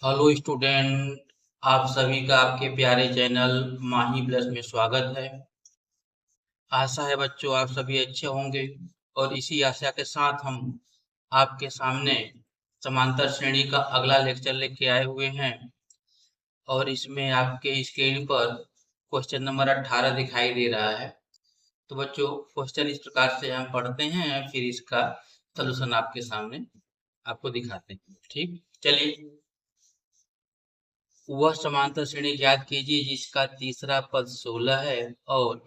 Hello student. आप सभी का आपके प्यारे चैनल माही प्लस में स्वागत है। आशा है बच्चों आप सभी अच्छे होंगे और इसी आशा के साथ हम आपके सामने समांतर श्रेणी का अगला लेक्चर लेके आए हुए हैं और इसमें आपके स्क्रीन पर क्वेश्चन नंबर 18 दिखाई दे रहा है। तो बच्चों क्वेश्चन इस प्रकार से हम पढ़ते हैं फिर इसका सलूशन आपके सामने आपको दिखाते हैं। ठीक, चलिए। वह समांतर श्रेणी ज्ञात कीजिए जिसका तीसरा पद 16 है और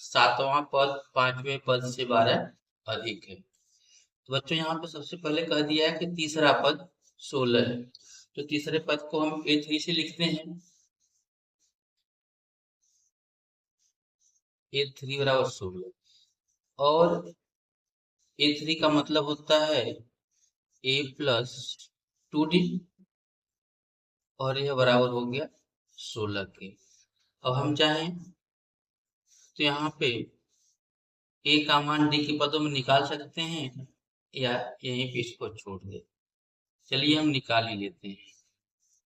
सातवां पद पांचवें पद से 12 अधिक है। तो बच्चों यहाँ पे सबसे पहले कह दिया है कि तीसरा पद 16 है, तो तीसरे पद को हम A3 से लिखते हैं। A3 बराबर 16 और A3 का मतलब होता है A प्लस 2D और यह बराबर हो गया 16 के। अब हम चाहें तो यहाँ पे ए का मान डी के पदों में निकाल सकते हैं या यहीं पे इसको छोड़ दे। चलिए हम निकाल ही लेते हैं।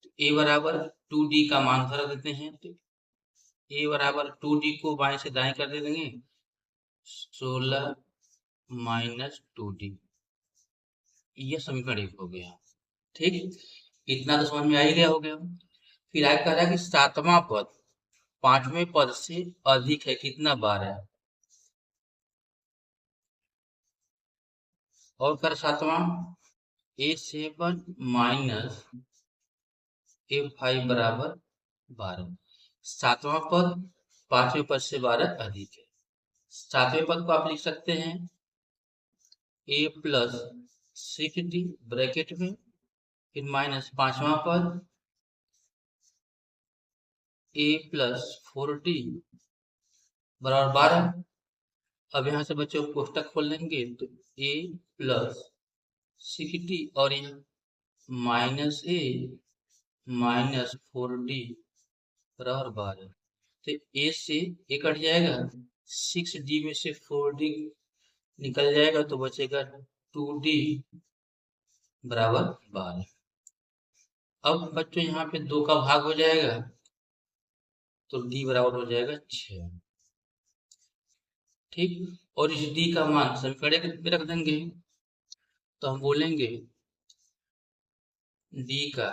तो ए बराबर 2D का मान रख देते हैं, तो ए बराबर 2D को बाएं से दाएं कर दे देंगे। 16 माइनस 2D, यह समीकरण 1 हो गया। ठीक, इतना तो समझ में आ ही गया हो गया। फिर आगे कह रहा है कि सातवां पद पांचवें पद से अधिक है, कितना 12 है। और कर सातवां A7 माइनस A5 बराबर 12। सातवां पद पांचवें पद से 12 अधिक है। सातवें पद को आप लिख सकते हैं A प्लस 6D ब्रैकेट में, फिर माइनस पांचवा पद A प्लस 4D बराबर 12। अब यहाँ से बच्चों कोष्टक खोल लेंगे तो A प्लस 6D और यहाँ माइनस A माइनस 4D बराबर 12। तो A से A कट जाएगा, 6D में से 4D निकल जाएगा तो बचेगा 2D बराबर 12। अब बच्चों यहाँ पे 2 का भाग हो जाएगा तो D बराबर हो जाएगा 6। ठीक, और इस D का मान समीकरण में रख देंगे तो हम बोलेंगे D का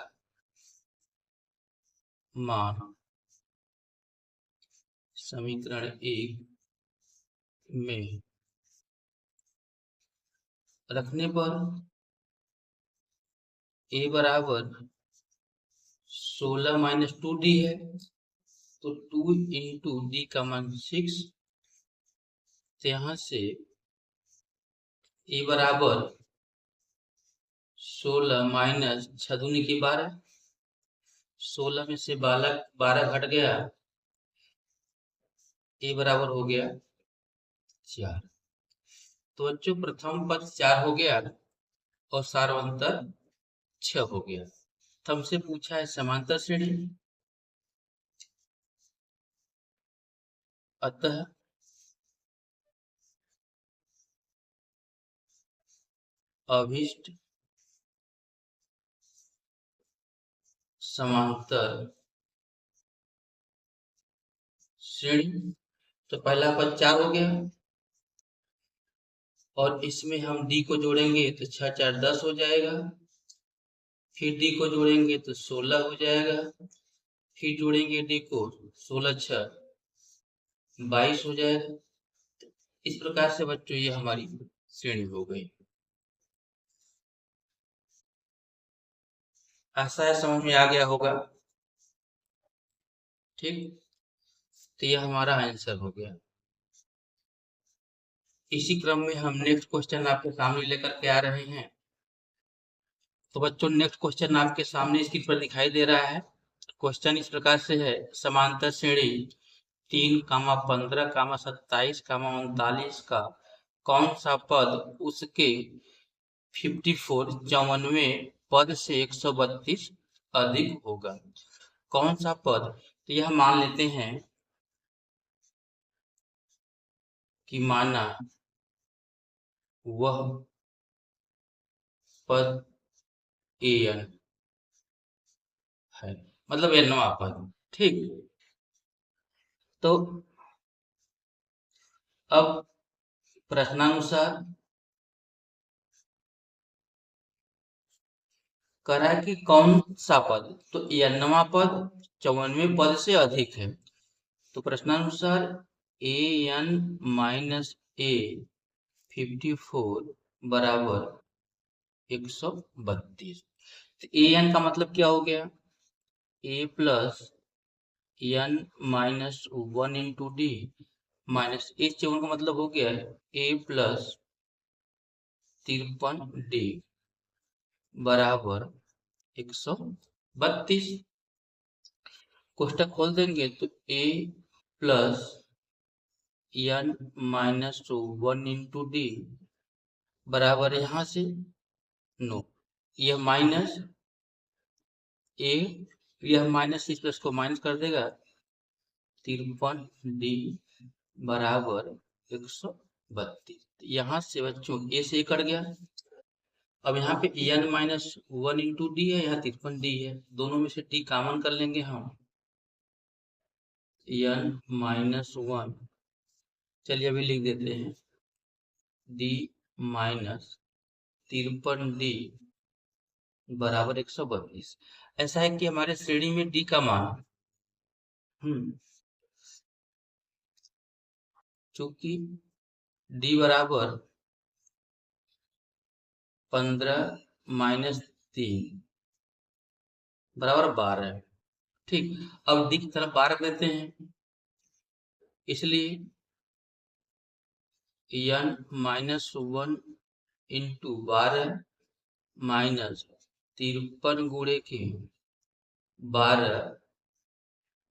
मान समीकरण 1 में रखने पर A बराबर 16 माइनस 2D है, तो 2 इंटू D का मान 6। तो यहाँ से A बराबर 16 माइनस 6 दूनी की 12, 16 में से 12 घट गया, A बराबर हो गया 4। तो बच्चों प्रथम पद 4 हो गया और सार्वंतर 6 हो गया। तो हमसे पूछा है समांतर श्रेणी, अतः अभीष्ट समांतर श्रेणी। तो पहला पद 4 हो गया और इसमें हम D को जोड़ेंगे तो 6 4 10 हो जाएगा, फिर D को जोड़ेंगे तो 16 हो जाएगा, फिर जोड़ेंगे D को 16 6 22 हो जाएगा। इस प्रकार से बच्चों ये हमारी श्रेणी हो गई। आशा है समझ में आ गया होगा। ठीक, तो ये हमारा आंसर हो गया। इसी क्रम में हम नेक्स्ट क्वेश्चन आपके सामने लेकर के आ रहे हैं। तो बच्चों नेक्स्ट क्वेश्चन आपके सामने स्क्रीन पर दिखाई दे रहा है। क्वेश्चन इस प्रकार से है, समांतर श्रेणी 3, 15, 27, 39 का कौन सा पद उसके 54 पद से 132 अधिक होगा। कौन सा पद, तो यह मान लेते हैं कि माना वह पद an है, मतलब nवां पद। ठीक, तो अब प्रश्नानुसार करा कि कौन सा पद, तो nवां पद 54वें पद से अधिक है। तो प्रश्नानुसार ए एन माइनस ए 54 बराबर 132। तो ए एन का मतलब क्या हो गया, A plus N minus 1 × D minus A 54 का मतलब हो गया ए प्लस 53 डी बराबर 132। कोष्टक खोल देंगे तो ए प्लस एन माइनस 1 × डी बराबर यहाँ से नो, यह माइनस ए, यह माइनस इस प्लस को माइनस कर देगा, 53 डी बराबर 132। यहाँ से बच्चों ए से कट गया। अब यहाँ पे एन माइनस 1 × डी है, यहाँ 53 डी है, दोनों में से डी कॉमन कर लेंगे हम, एन माइनस 1, चलिए अभी लिख देते हैं, डी माइनस 53 डी बराबर 132। ऐसा है कि हमारे श्रेणी में डी का मान चूंकि डी बराबर 15 माइनस 3 बराबर 12 है। ठीक, अब डी की तरफ 12 देते हैं, इसलिए एन माइनस 1 × 12 माइनस 53 गुणे के 12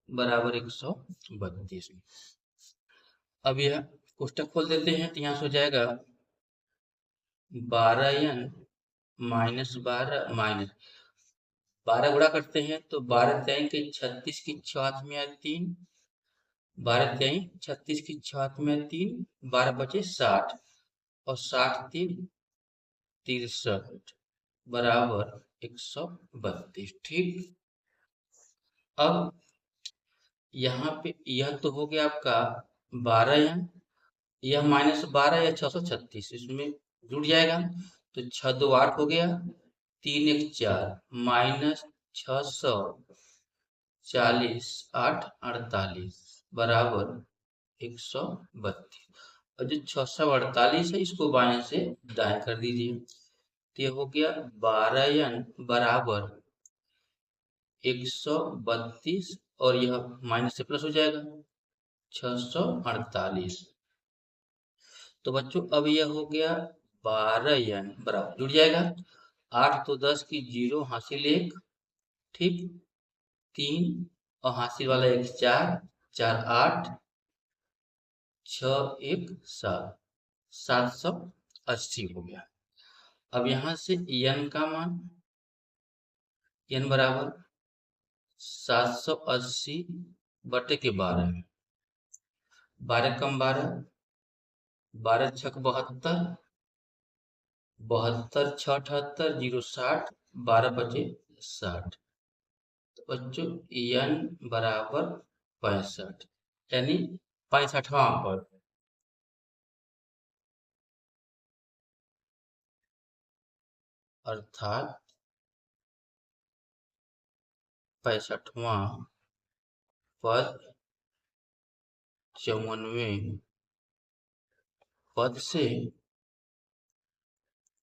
बराबर 132। अब यह कोष्टक खोल देते हैं, तो यहाँ से हो जाएगा 12n माइनस 12 माइनस 12 गुणा करते हैं तो 12 3 के 36 की 6 में 3, 12 3 36 की 6 में 3, 12 बचे 60 और 60 3 63 बराबर 132। ठीक, अब यहाँ पे यह तो हो गया आपका 12n, यह माइनस 12 या 636 इसमें जुड़ जाएगा, तो 6 2 8 हो गया, 3 1 4 माइनस 640 8 48 बराबर 132। और जो 648 है इसको बाएं से दाएं कर दीजिए, तो ये हो गया 12n बराबर 132 और यह माइनस से प्लस हो जाएगा 648। तो बच्चों अब यह हो गया 12n बराबर जुड़ जाएगा, 8 तो 10 की 0 हासिल 1, ठीक, 3 और हासिल वाला 1 4 4 8 6 1 7 780 हो गया। अब यहाँ से n का मान n बराबर 780 बटे के 12, 12 कम 12, 12 छक 72, 72 6 78 0 60, 12 बचे 60। तो बच्चों n बराबर 65 यानी 65वां पद। अर्थात 65वां पद 54वें पद से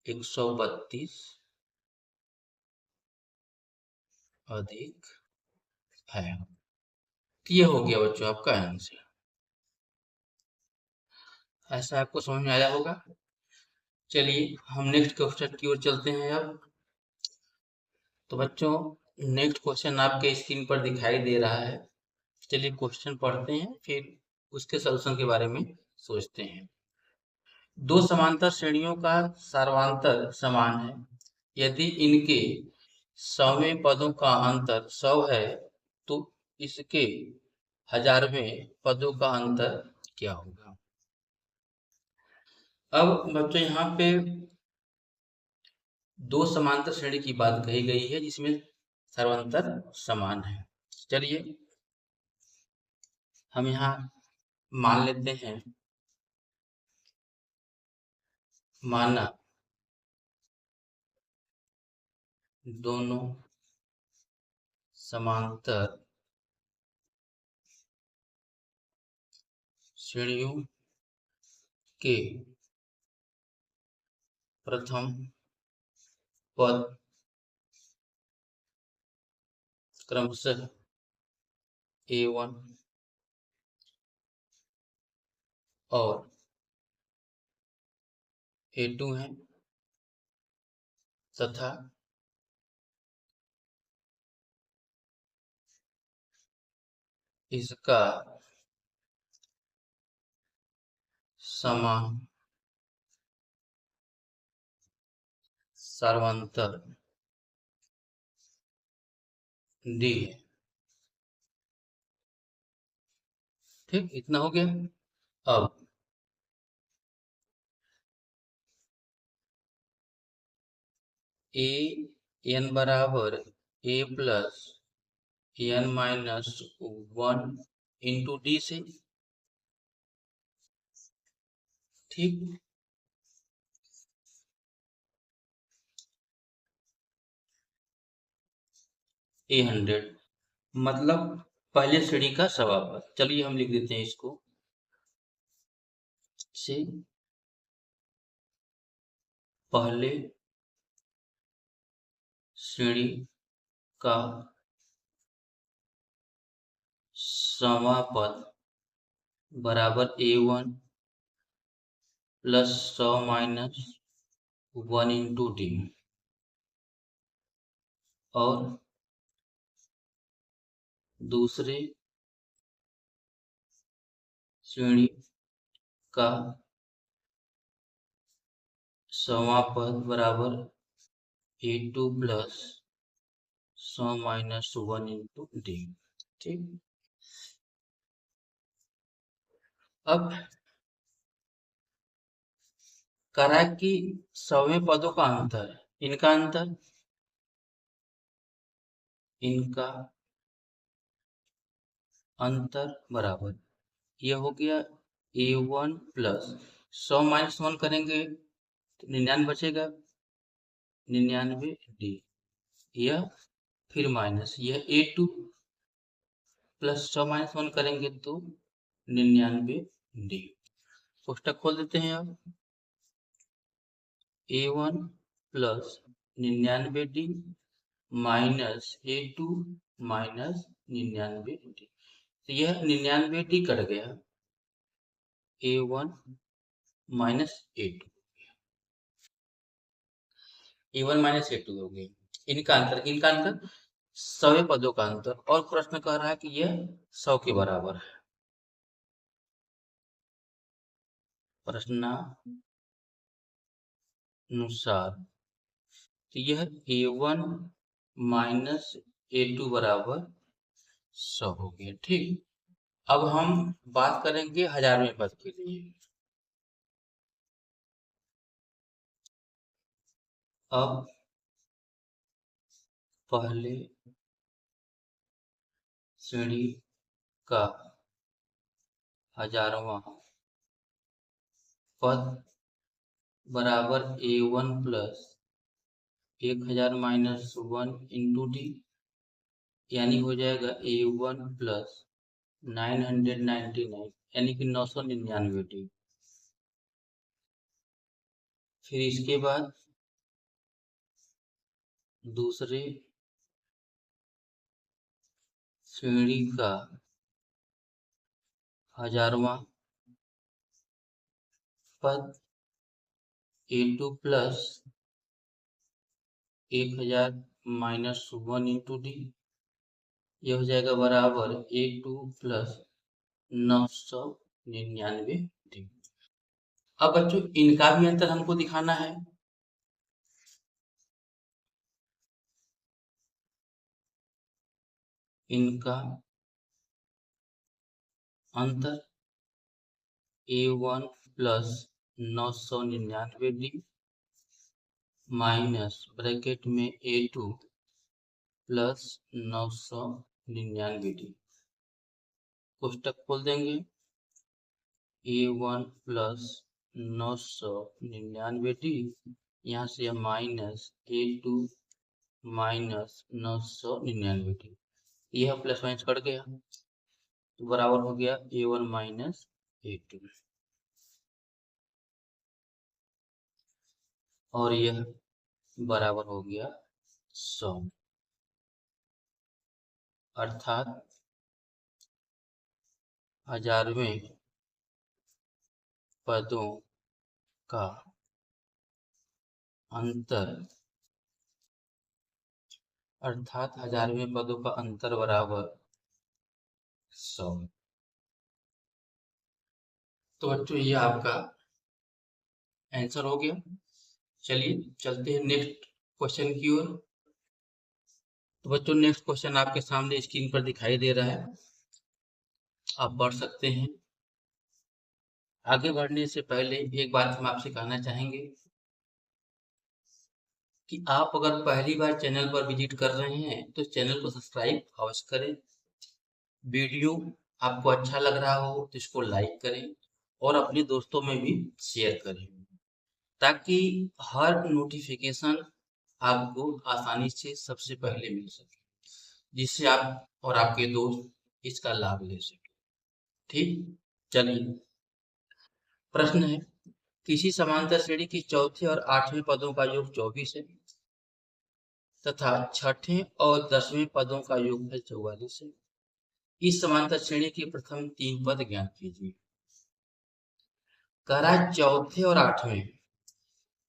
132 अधिक है। ये हो गया बच्चों आपका आंसर। ऐसा आपको समझ में आया होगा। चलिए हम नेक्स्ट क्वेश्चन की ओर चलते हैं अब। तो बच्चों नेक्स्ट क्वेश्चन आपके स्क्रीन पर दिखाई दे रहा है। चलिए क्वेश्चन पढ़ते हैं, फिर उसके सलूशन के बारे में सोचते हैं। दो समांतर श्रेणियों का सर्वांतर समान है, यदि इनके 100वें पदों का अंतर 100 है तो इसके 1000वें पदों का अंतर क्या होगा। अब बच्चों यहाँ पे दो समांतर श्रेणी की बात कही गई है, जिसमें सर्वांतर समान है। चलिए हम यहाँ मान लेते हैं, माना दोनों समांतर श्रेणियों के प्रथम पद क्रमशः A1 और A2 है तथा इसका समान सर्वांतर D है। ठीक, इतना हो गया। अब ए एन बराबर A plus N minus 1 into D से, ठीक, A100 मतलब पहले श्रेणी का समापन। चलिए हम लिख देते हैं इसको से पहले श्रेणी का समापन बराबर A1 plus 100 minus 1 into D, और दूसरे श्रेणी का समापन बराबर A2 plus 100 minus 1 into D. ठीक, अब करा कि सौवें पदों का अंतर, इनका अंतर बराबर, यह हो गया A1 प्लस 100 माइनस 1 करेंगे तो 99 बचेगा, 99 डी, यह फिर माइनस, यह A2 प्लस 100 माइनस 1 करेंगे तो 99 डी। कोष्टक खोल देते हैं। अब A1 plus 99 D minus A2 minus 99 D, तो यह 99 डी कट गया, A1 minus A2, A1 minus A2 हो गई। इनका अंतर सौवें पदों का अंतर, और प्रश्न कह रहा है कि यह 100 के बराबर है। प्रश्नानुसार तो यह A1 माइनस A2 बराबर 100 हो गया। ठीक, अब हम बात करेंगे 1000वें पद के लिए। अब पहले श्रेणी का 1000वां पद बराबर A1 plus 1000 minus 1 into D, यानी हो जाएगा A1 प्लस 999 यानी कि 999 डी। फिर इसके बाद दूसरे श्रेणी का 1000वां पद A2 plus 1000 minus 1 into D, यह हो जाएगा बराबर A2 प्लस 999 डी। अब बच्चों इनका भी अंतर हमको दिखाना है। इनका अंतर A1 plus 999 D minus bracket में A2 प्लस 999 डी। कोष्टक खोल देंगे, A1 प्लस 999 डी, यहाँ से माइनस A2 माइनस 999 डी, यह प्लस माइनस कट गया तो बराबर हो गया A1 माइनस A2, और यह बराबर हो गया 100, अर्थात 1000वें पदों का अंतर, अर्थात 1000वें पदों का अंतर बराबर 100। तो बच्चों ये आपका आंसर हो गया। चलिए चलते हैं नेक्स्ट क्वेश्चन की ओर। तो बच्चों नेक्स्ट क्वेश्चन आपके सामने स्क्रीन पर दिखाई दे रहा है, आप पढ़ सकते हैं। आगे बढ़ने से पहले एक बात हम आपसे कहना चाहेंगे कि आप अगर पहली बार चैनल पर विजिट कर रहे हैं तो चैनल को सब्सक्राइब अवश्य करें। वीडियो आपको अच्छा लग रहा हो तो इसको लाइक करें और अपने दोस्तों में भी शेयर करें, ताकि हर नोटिफिकेशन आपको आसानी से सबसे पहले मिल सके, जिससे आप और आपके दोस्त इसका लाभ ले सके। ठीक, चलिए प्रश्न है, किसी समांतर श्रेणी की चौथे और 8वें पदों का योग 24 है तथा छठे और 10वें पदों का योग है 44 है। इस समांतर श्रेणी के प्रथम 3 पद ज्ञात कीजिए। कह रहा है चौथे और 8वें,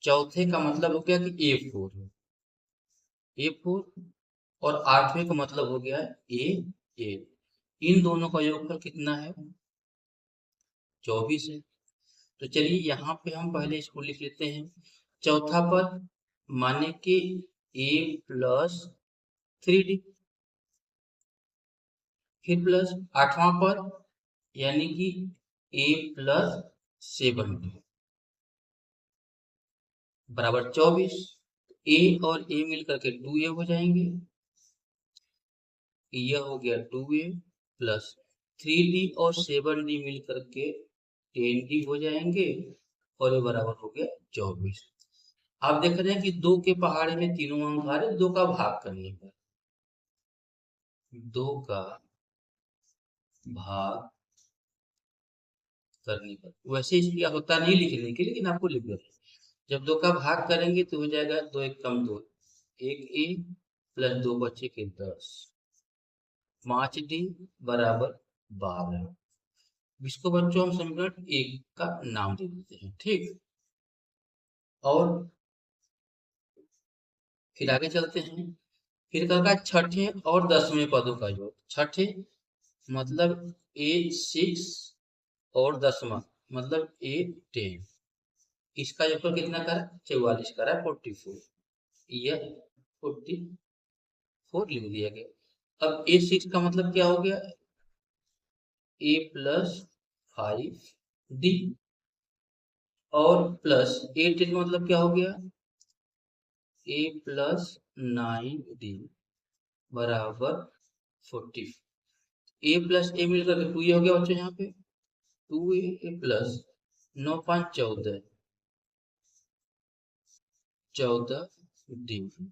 चौथे का मतलब हो गया कि A4 है, A4, और 8वें का मतलब हो गया A8। इन दोनों का योगफल कितना है? 24 है। तो चलिए यहाँ पे हम पहले इसको लिख लेते हैं। चौथा पद माने कि A प्लस 3D, फिर प्लस 8वां पद यानी कि A प्लस 7D बराबर 24। A और A मिलकर के 2A हो जाएंगे, यह हो गया 2A प्लस 3D और 7D मिलकर के 10D हो जाएंगे, और ये बराबर हो गया 24। आप देख रहे हैं कि 2 के पहाड़े में तीनों अंक आ रहे, 2 का भाग करने पर, 2 का भाग करने पर, वैसे इसलिए होता नहीं लिखने के, लेकिन आपको लिख देते, जब 2 का भाग करेंगे तो हो जाएगा 2 एक कम 2, 1A प्लस 2 बचे के 10, 5D बराबर 12। इसको बच्चों हम समीकरण 1 का नाम दे देते हैं। ठीक, और फिर आगे चलते हैं। फिर कहा छठे और 10वें पदों का योग। छठे मतलब A6 और 10वां मतलब A10, इसका योगफल कितना करा? 44 करा, 44, यह 44 लिख दिया गया। अब A6 का मतलब क्या हो गया? A प्लस 5D, और प्लस A10 का मतलब क्या हो गया? A प्लस 9D बराबर 40। A प्लस A मिलकर के 2A हो गया बच्चों, यहाँ पे 2A प्लस 9 5 14, 14D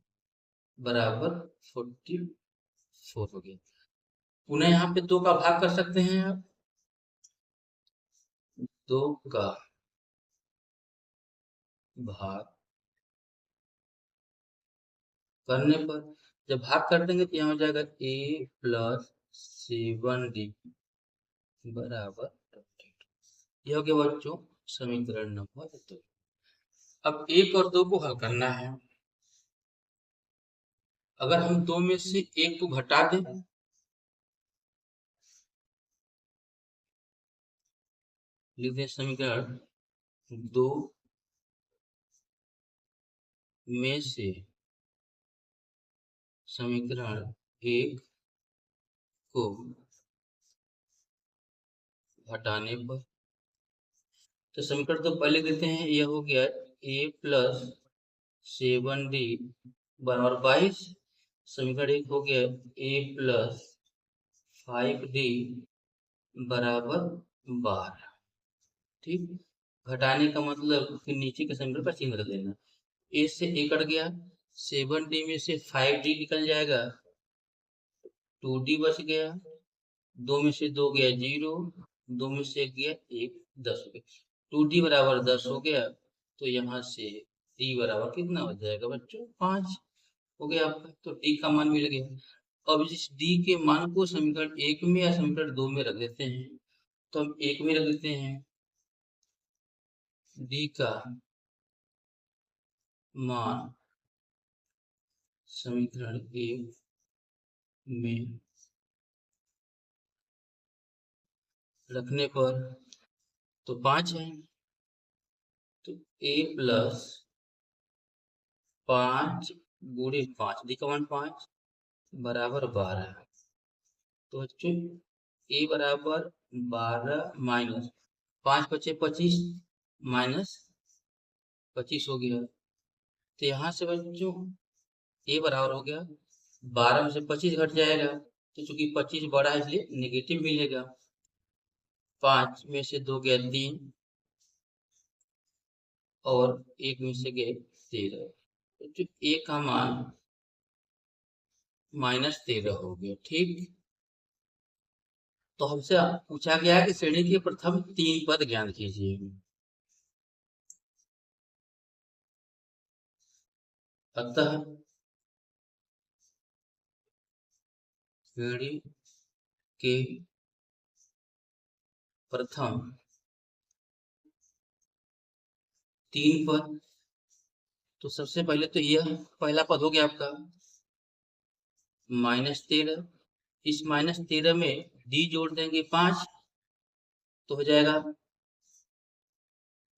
बराबर 44 हो गया। पुनः यहाँ पे 2 का भाग कर सकते हैं आप, 2 का भाग करने पर जब भाग कर देंगे तो यहाँ हो जाएगा A प्लस 7D बराबर 28। यह हो गया बच्चों समीकरण नंबर 2। अब 1 और 2 को हल करना है। अगर हम 2 में से 1 को घटा दें, लिख दें समीकरण 2 में से समीकरण 1 को घटाने पर, तो समीकरण तो पहले देते हैं, यह हो गया A प्लस 7D बराबर 22। समीकरण 1 हो गया a प्लस 5d बराबर 12। ठीक, घटाने का मतलब फिर नीचे के समीकरण का चिन्ह रख देना। a से a कट गया, 7d में से 5d निकल जाएगा, 2d बच गया, 2 में से 2 गया 0, 2 में से 1 गया 1, 10 हो गया। 2d बराबर 10 हो गया, तो यहाँ से d बराबर कितना हो जाएगा बच्चों? 5 हो गया आपका। तो d का मान मिल गया। अब इस d के मान को समीकरण 1 में या समीकरण 2 में रख देते हैं। तो हम 1 में रख देते हैं। d का मान समीकरण 1 में रखने पर तो 5 है, तो a प्लस 5 गुणे 5, डी का मान 5 बराबर 12। तो बच्चों a बराबर 12 माइनस 5 बचे 25 माइनस 25 हो गया। तो यहाँ से बच्चों a बराबर हो गया 12 में से 25 घट जाएगा, तो चूंकि 25 बड़ा है इसलिए नेगेटिव मिलेगा। 5 में से 2 गया 3 और 1 में से गए 13, तो a का मान -13 हो गया। ठीक, तो हमसे पूछा गया है कि श्रेणी के प्रथम 3 पद ज्ञात कीजिए। अतः श्रेणी के प्रथम 3 पद, तो सबसे पहले तो यह पहला पद हो गया आपका -13। इस -13 में d जोड़ देंगे 5, तो हो जाएगा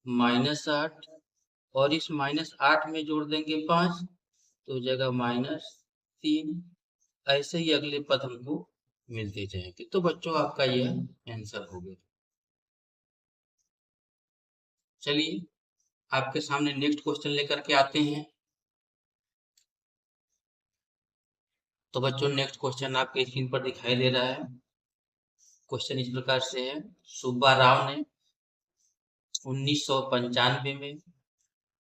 -8, और इस -8 में जोड़ देंगे 5, तो हो जाएगा -3। ऐसे ही अगले पद हमको मिलते जाएंगे। तो बच्चों आपका यह आंसर हो गया। चलिए आपके सामने नेक्स्ट क्वेश्चन लेकर के आते हैं। तो बच्चों नेक्स्ट क्वेश्चन आपके स्क्रीन पर दिखाई दे रहा है। क्वेश्चन इस प्रकार से है, सुब्बा राव ने 1995 में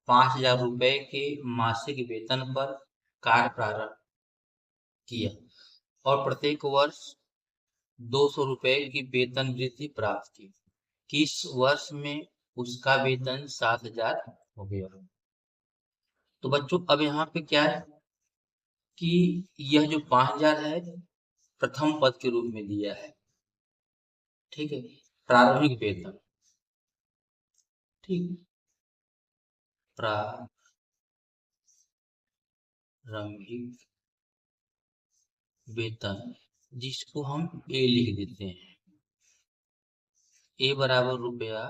5,000 रुपए के मासिक वेतन पर कार्य प्रारंभ किया और प्रत्येक वर्ष 200 रुपए की वेतन वृद्धि प्राप्त की। किस वर्ष में उसका वेतन 7,000 हो गया? तो बच्चों अब यहाँ पे क्या है कि यह जो 5,000 है प्रथम पद के रूप में दिया है। ठीक है, प्रारंभिक वेतन। ठीक, प्रारंभिक वेतन, जिसको हम ए लिख देते हैं। ए बराबर रुपया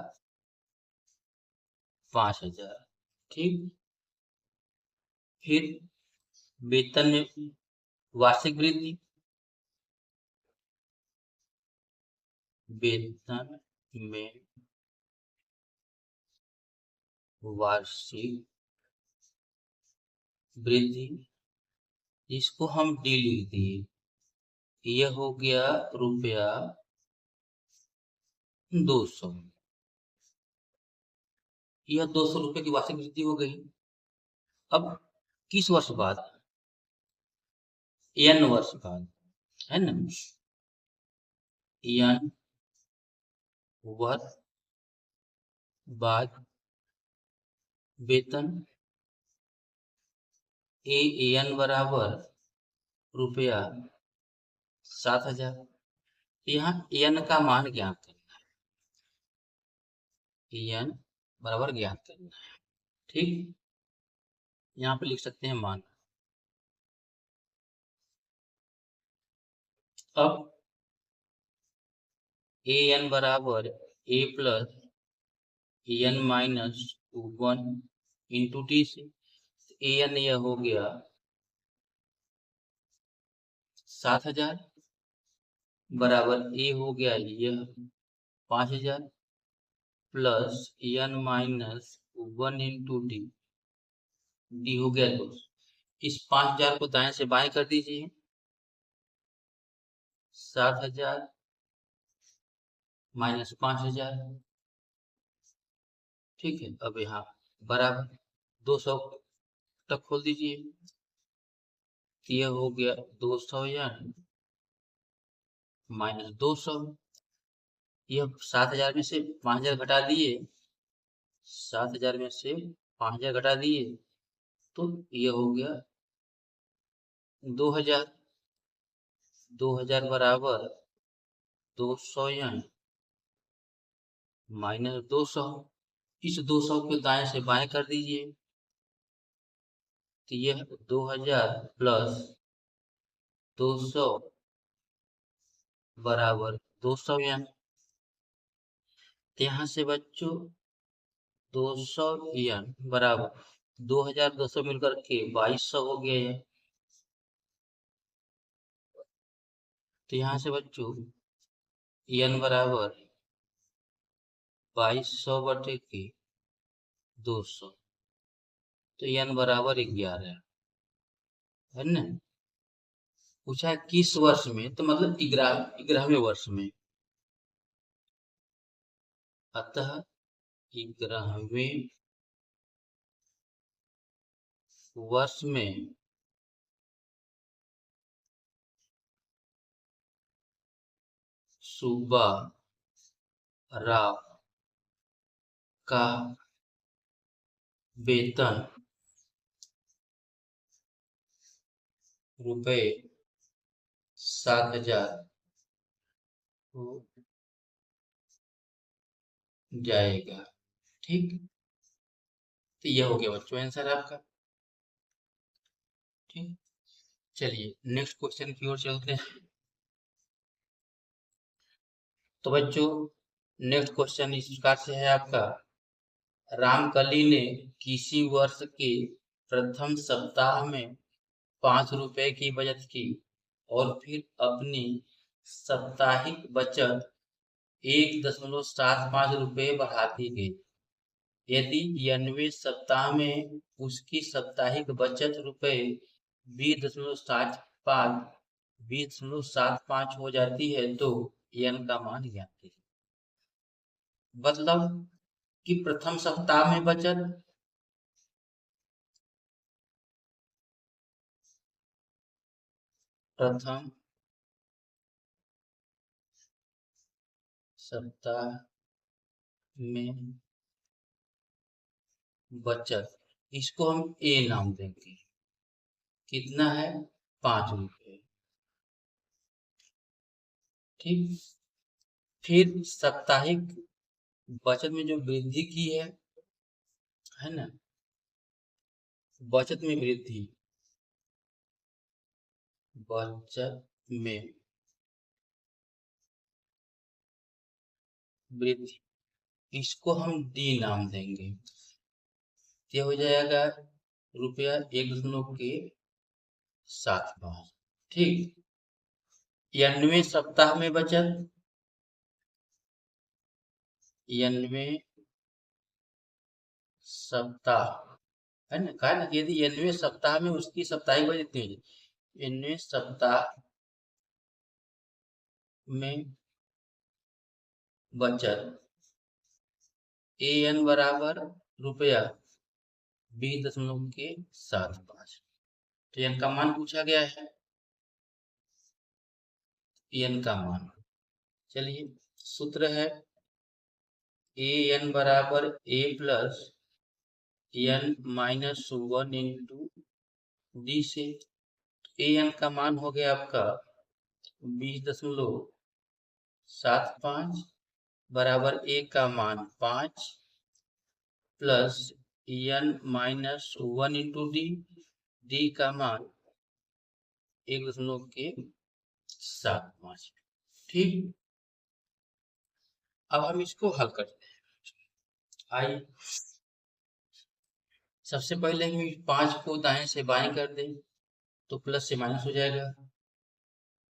5,000। ठीक, फिर वेतन में वार्षिक वृद्धि, वेतन में वार्षिक वृद्धि, जिसको हम डी लिख दिए। यह हो गया रुपया 200। यह 200 रुपए की वार्षिक वृद्धि हो गई। अब किस वर्ष बाद? n वर्ष बाद, है ना? n वर्ष बाद वेतन an बराबर रुपया 7,000। यहाँ n का मान ज्ञात करना है। n बराबर ज्ञात करना है। ठीक, यहाँ पे लिख सकते हैं मान। अब an बराबर a plus n minus 1 into T से an यह हो गया 7,000 बराबर a हो गया यह 5,000 plus n minus 1 into d, D हो गया 200। इस 5000 को दाएं से बाएं कर दीजिए, 7000 माइनस 5000। ठीक है, अब यहाँ बराबर 200 तक खोल दीजिए, तो यह हो गया 200 माइनस 200। यह 7000 में से 5000 घटा दिए, 7000 में से 5000 घटा दिए, तो यह हो गया 2000। 2000 बराबर 200 माइनस 200। इस 200 को दाएं से बाएं कर दीजिए, तो यह 2000 प्लस 200 बराबर 200 यन। तो यहाँ से बच्चों 200 यन बराबर 2200 मिलकर के 2200 हो गया है। तो यहाँ से बच्चों यन बराबर 2200 बटे के 200, तो यन बराबर 11 है ना। पूछा है किस वर्ष में, तो मतलब 11वें वर्ष में। अतः 11वें वर्ष में सुब्बा राव का वेतन रुपए 7000 हो जाएगा। ठीक, तो यह हो गया बच्चों आंसर आपका। ठीक, चलिए नेक्स्ट क्वेश्चन की ओर चलते हैं। तो बच्चों नेक्स्ट क्वेश्चन इस प्रकार से है आपका, रामकली ने किसी वर्ष के प्रथम सप्ताह में 5 रुपए की बचत की और फिर अपनी साप्ताहिक बचत 1.75 रुपए बढ़ाती गई। यदि 90वें सप्ताह में उसकी साप्ताहिक बचत रुपए 20.75 हो जाती है तो n का मान ज्ञात कीजिए। मतलब कि प्रथम सप्ताह में बचत प्रथम सप्ताह में बचत, इसको हम ए नाम देंगे। कितना है? 5 रुपए। ठीक, फिर साप्ताहिक बचत में जो वृद्धि की है ना, बचत में वृद्धि, बचत में वृद्धि, इसको हम डी नाम देंगे। ये हो जाएगा रुपया 1.75। ठीक, 90वें सप्ताह में बचत, 90वें सप्ताह है ना, कहा ना कि यदि 90वें सप्ताह में उसकी साप्ताहिक बचत कितनी है, 90वें सप्ताह में बचत ए एन बराबर रुपया 20.75। तो एन का मान पूछा गया है, एन का मान, चलिए सूत्र है ए एन बराबर A plus N minus 1 into D से। ए एन का मान हो गया आपका 20.75 बराबर ए का मान 5 plus N minus 1 into d, d का मान 1.75। ठीक, अब हम इसको हल करते हैं। आइए सबसे पहले हम 5 को दाएं से बाएं कर दें, तो प्लस से माइनस हो जाएगा।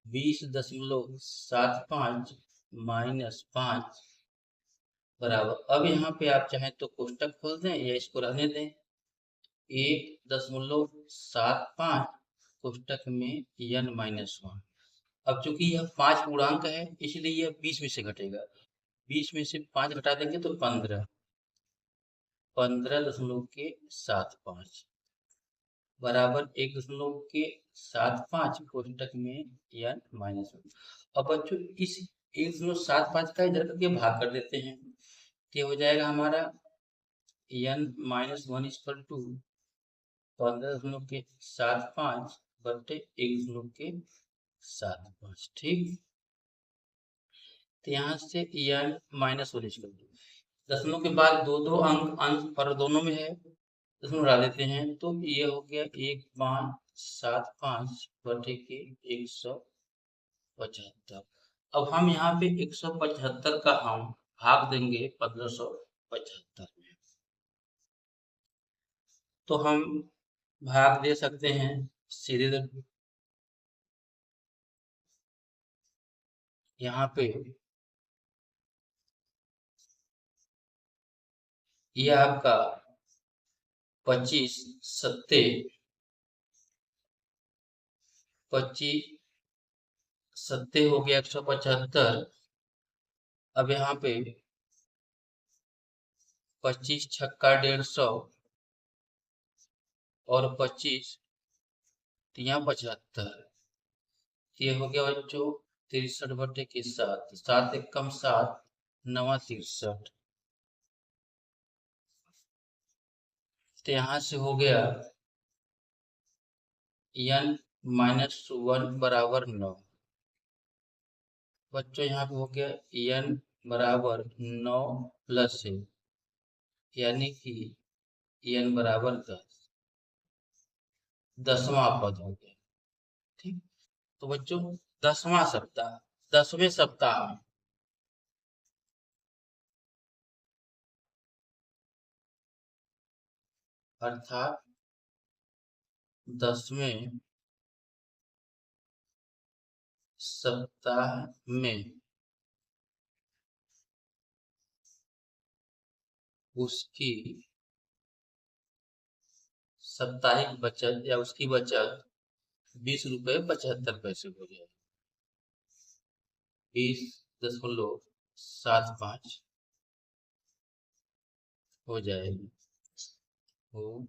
20.75 माइनस 5 बराबर, अब यहाँ पे आप चाहें तो कोष्टक खोल दें या इसको रहने दें, 1.75 75 कोष्टक में n-1। अब चूंकि यह 5 पूर्णांक है इसलिए यह 20 में से घटेगा। 20 में से 5 घटा देंगे तो 15, 15.75 बराबर 1.75 कोष्टक में n-1। अब बच्चों इस 1.75 का इधर करके भाग कर देते हैं, तो हो जाएगा हमारा n-1 इक्वल टू 15.75 बटे 1.75। ठीक, तो यहाँ से n-1 इक्वल टू दशमलव के बाद दो अंक पर दोनों में है, दशमलव उड़ा देते हैं तो ये हो गया 1575 बटे के 175। अब हम यहाँ पे 175 का हम भाग देंगे 1575 में, तो हम भाग दे सकते हैं सीधे। यहाँ पे ये आपका 25 सत्ते 25 सत्ते हो गया 175। अब यहाँ पे 25 छक्का 150 और 25 यहाँ 75, ये हो गया बच्चों 63 बटे के 7, 7 एकम 7, 9 63। तो यहाँ से हो गया n-1 बराबर 9। बच्चों यहाँ पे हो गया n बराबर 9 प्लस है, यानी कि n बराबर 10, 10वां पद हो गया। ठीक, तो बच्चों 10वां सप्ताह, 10वें सप्ताह में अर्थात 10वें सप्ताह में उसकी साप्ताहिक बचत या उसकी बचत 20 रुपये 75 पैसे हो जाए, 20.75 हो जाएगी, हो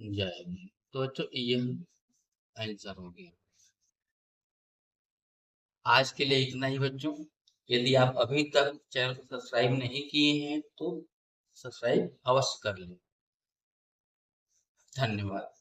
जाएगी। तो बच्चों यह आंसर हो गया। आज के लिए इतना ही बच्चों। यदि आप अभी तक चैनल को सब्सक्राइब नहीं किए हैं तो सब्सक्राइब अवश्य कर लें। धन्यवाद।